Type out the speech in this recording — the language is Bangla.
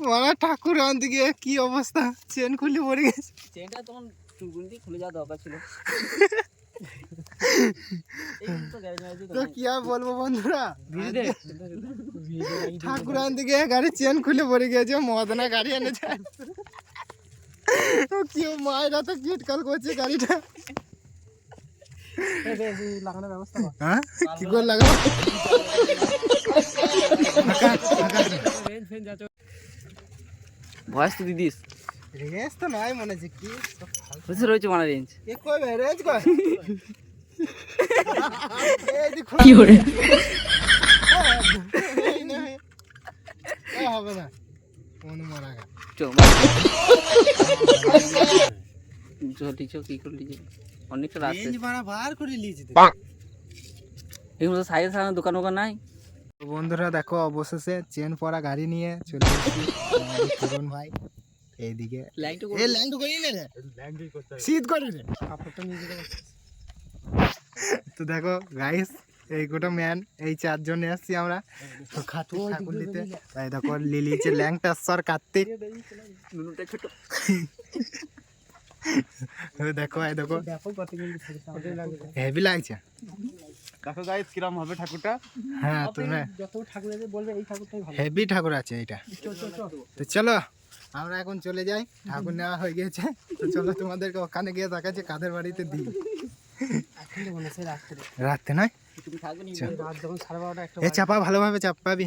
বড় ঠাকুর আনতে গিয়ে কি অবস্থা, চেন খুলে পড়ে গেছে। চেনটা তখন চুলগুলি খুলে যাওয়া দরকার ছিল। তো কি আর বলবো বন্ধুরা, ঠাকুর আনতে গিয়ে গাড়ি চেন খুলে পড়ে গেছে, মদনা গাড়ি এনেছে। কেউ মায়েরা তো কিটকাল করছে গাড়িটা। লাগানোর ব্যবস্থা হ্যাঁ কি করে লাগাবো? ভয়েস তো দিদিস রেঞ্জ তো নয় মনে হচ্ছে, কি বুঝতে রয়েছে মানে রেঞ্জ এ কই বে রেঞ্জ কই? কি করে হবে না কোন মারা গা চো কি করলি অনেকটা রাস্তা রেঞ্জ মারা বার করে লিয়েছি তো। এগুলো সাইডে সামনে দোকান নাই। তো বন্ধুরা দেখো অবশেষে চেন পরা গাড়ি নিয়ে চলে এসেছি তরুণ ভাই এইদিকে। এই ল্যাংটু করি না রে, শীত করে রে। তো দেখো গাইস, এই গোটা ম্যান এই চারজন এসেছি আমরা তো খাটু ঠাকুর নিতে। তাই দেখো লিলিছে ল্যাংটা সর কার্তিক। দেখো এই দেখো হেভি লাগছে। দেখো গাইস কিরম হবে ঠাকুরটা। হ্যাঁ তুমি যত ঠাকুর আছে বলবে এই ঠাকুরটাই ভালো। হেভি ঠাকুর আছে এইটা। তো চলো আমরা এখন চলে যাই, ঠাকুর নেওয়া হয়ে গেছে। তো চলো তোমাদেরকে ওখানে গিয়ে দেখাচ্ছি কাদের বাড়িতে দিই। রাত্রে নয়, এ চাপা ভালোভাবে চাপাবি।